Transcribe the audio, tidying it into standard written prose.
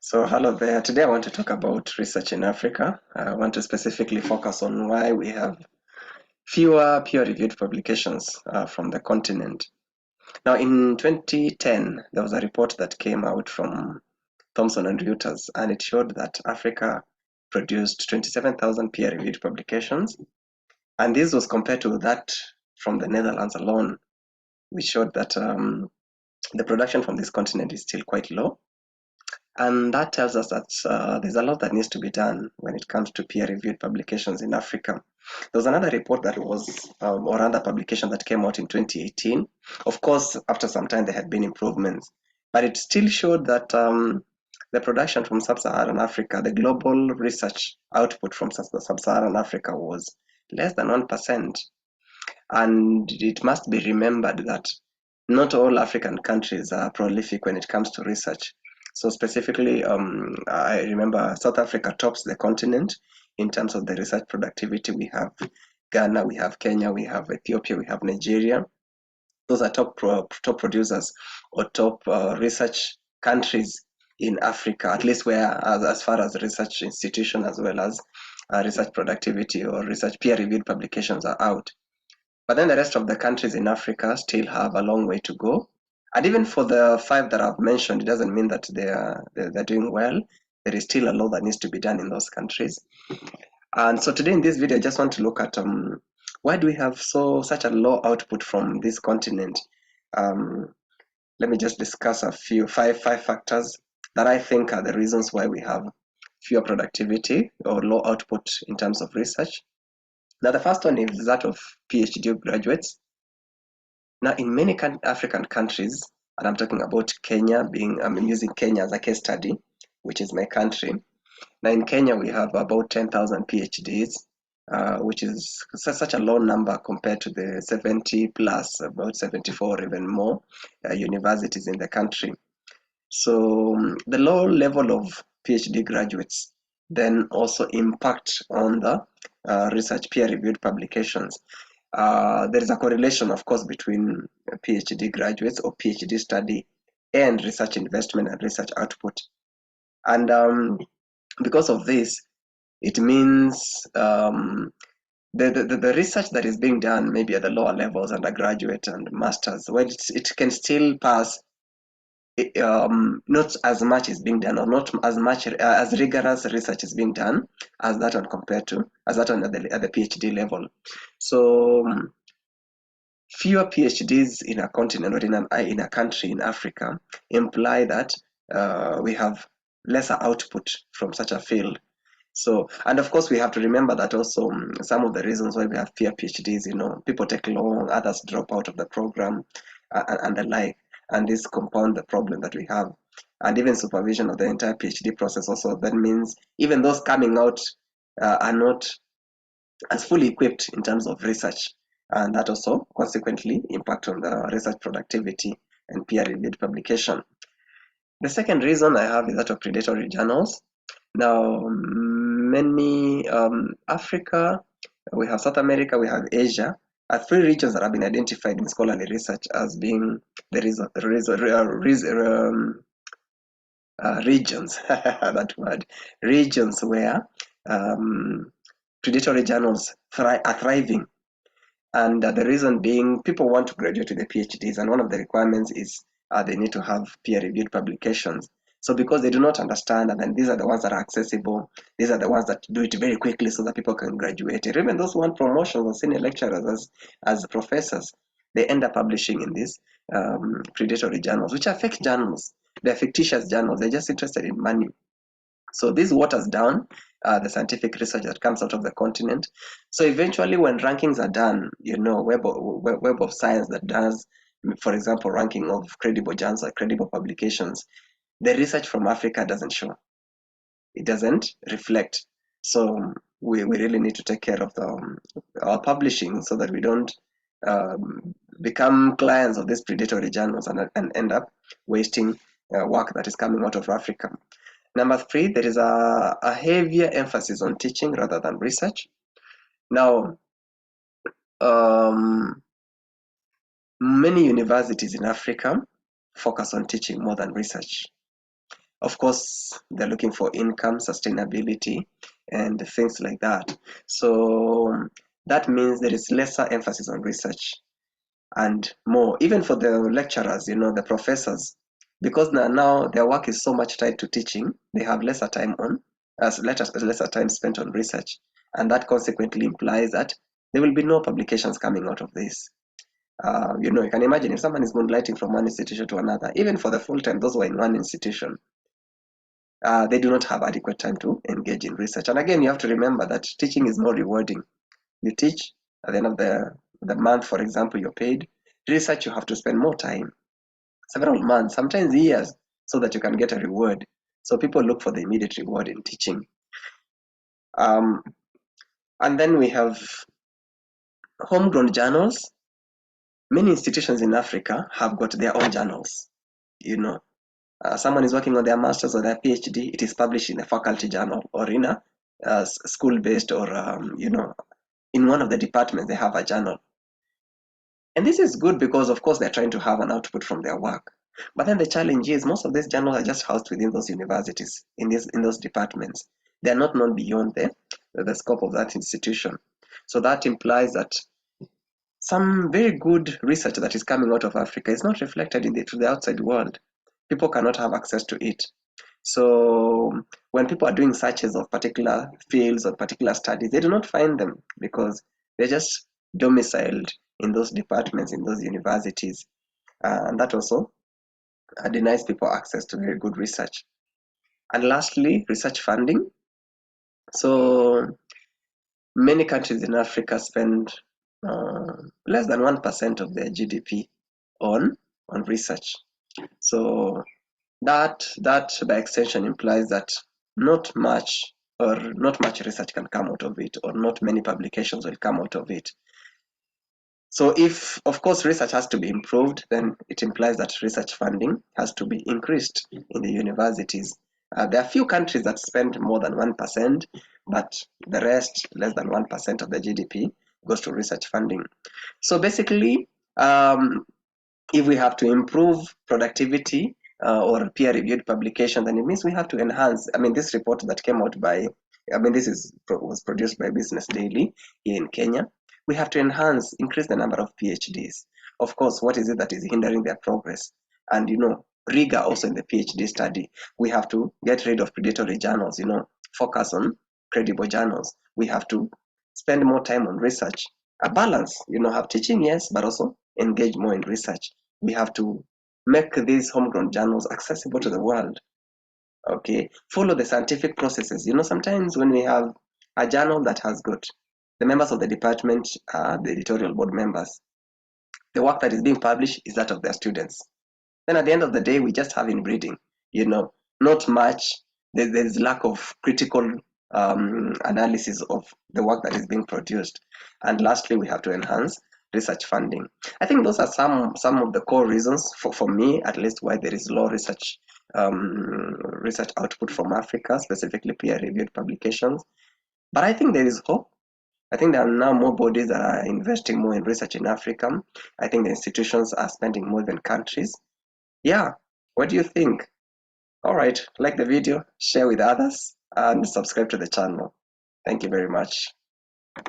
So hello there. Today I want to talk about research in Africa. I want to specifically focus on why we have fewer peer-reviewed publications from the continent. Now, in 2010, there was a report that came out from Thomson and Reuters, and it showed that Africa produced 27,000 peer-reviewed publications, and this was compared to that from the Netherlands alone, which showed that the production from this continent is still quite low. And that tells us that there's a lot that needs to be done when it comes to peer-reviewed publications in Africa. There was another report that was, or another publication that came out in 2018. Of course, after some time, there had been improvements, but it still showed that the production from sub-Saharan Africa, the global research output from sub-Saharan Africa was less than 1%. And it must be remembered that not all African countries are prolific when it comes to research. So specifically, I remember South Africa tops the continent in terms of the research productivity. We have Ghana, we have Kenya, we have Ethiopia, we have Nigeria. Those are top producers or top research countries in Africa, at least where as far as research institution as well as research productivity or research peer-reviewed publications are out. But then the rest of the countries in Africa still have a long way to go. And even for the five that I've mentioned, it doesn't mean that they're doing well. There is still a lot that needs to be done in those countries. And so today in this video, I just want to look at why do we have such a low output from this continent? Let me just discuss five factors that I think are the reasons why we have fewer productivity or low output in terms of research. Now, the first one is that of PhD graduates. Now, in many African countries, and I'm talking about Kenya I'm using Kenya as a case study, which is my country. Now, in Kenya, we have about 10,000 PhDs, which is such a low number compared to the 70 plus, about 74 or even more universities in the country. So the low level of PhD graduates then also impact on the research peer-reviewed publications. There is a correlation, of course, between PhD graduates or PhD study and research investment and research output. And because of this, it means the research that is being done maybe at the lower levels, undergraduate and masters, well, it can still pass. Not as much is being done, or not as much as rigorous research is being done as that one compared to as that one at the PhD level. So fewer PhDs in a continent or in a country in Africa imply that we have lesser output from such a field. So, and of course, we have to remember that also some of the reasons why we have fewer PhDs, people take long, others drop out of the program, and the like, and this compound the problem that we have. And even supervision of the entire PhD process also, that means even those coming out are not as fully equipped in terms of research, and that also consequently impact on the research productivity and peer-reviewed publication. The second reason I have is that of predatory journals. Now, many Africa, we have South America, we have Asia, are three regions that have been identified in scholarly research as being the regions, that word, regions where predatory journals are thriving. And the reason being, people want to graduate with the PhDs, and one of the requirements is they need to have peer-reviewed publications. So because they do not understand, and then these are the ones that are accessible, these are the ones that do it very quickly so that people can graduate. And even those who want promotions or senior lecturers as professors, they end up publishing in these predatory journals, which are fake journals. They're fictitious journals. They're just interested in money. So this waters down the scientific research that comes out of the continent. So eventually when rankings are done, Web of Science that does, for example, ranking of credible journals or credible publications, the research from Africa doesn't show. It doesn't reflect. So we really need to take care of our publishing so that we don't become clients of these predatory journals and end up wasting work that is coming out of Africa. Number three, there is a heavier emphasis on teaching rather than research. Now, many universities in Africa focus on teaching more than research. Of course, they're looking for income, sustainability, and things like that. So that means there is lesser emphasis on research and more, even for the lecturers, the professors, because now their work is so much tied to teaching, they have lesser time on, lesser time spent on research, and that consequently implies that there will be no publications coming out of this. You can imagine if someone is moonlighting from one institution to another, even for the full time, those who are in one institution, they do not have adequate time to engage in research. And again, you have to remember that teaching is more rewarding. You teach, at the end of the month, for example, you're paid. Research, you have to spend more time, several months, sometimes years, so that you can get a reward. So people look for the immediate reward in teaching. Um, and then we have homegrown journals. Many institutions in Africa have got their own journals. You know, someone is working on their master's or their PhD, it is published in a faculty journal or in a school-based or, in one of the departments, they have a journal. And this is good because, of course, they're trying to have an output from their work. But then the challenge is most of these journals are just housed within those universities, in those departments. They are not known beyond the scope of that institution. So that implies that some very good research that is coming out of Africa is not reflected to the outside world. People cannot have access to it. So when people are doing searches of particular fields or particular studies, they do not find them because they're just domiciled in those departments, in those universities. And that also denies people access to very good research. And lastly, research funding. So many countries in Africa spend less than 1% of their GDP on research. So that by extension implies that not much not much research can come out of it, or not many publications will come out of it. So if, of course, research has to be improved, then it implies that research funding has to be increased in the universities. There are few countries that spend more than 1%, but the rest, less than 1% of the GDP, goes to research funding. So basically, if we have to improve productivity or peer-reviewed publication, then it means we have to enhance. I mean, this report that came out was produced by Business Daily here in Kenya. We have to increase the number of PhDs. Of course, what is it that is hindering their progress? And rigor also in the PhD study. We have to get rid of predatory journals. Focus on credible journals. We have to spend more time on research. A balance. Have teaching, yes, but also engage more in research. We have to make these homegrown journals accessible to the world. Okay, follow the scientific processes. Sometimes when we have a journal that has got the members of the department, the editorial board members, the work that is being published is that of their students. Then at the end of the day, we just have inbreeding. Not much. There's lack of critical analysis of the work that is being produced. And lastly, we have to enhance research funding. I think those are some of the core reasons for me, at least, why there is low research output from Africa, specifically peer-reviewed publications. But I think there is hope. I think there are now more bodies that are investing more in research in Africa. I think the institutions are spending more than countries. Yeah, what do you think? All right, like the video, share with others, and subscribe to the channel. Thank you very much.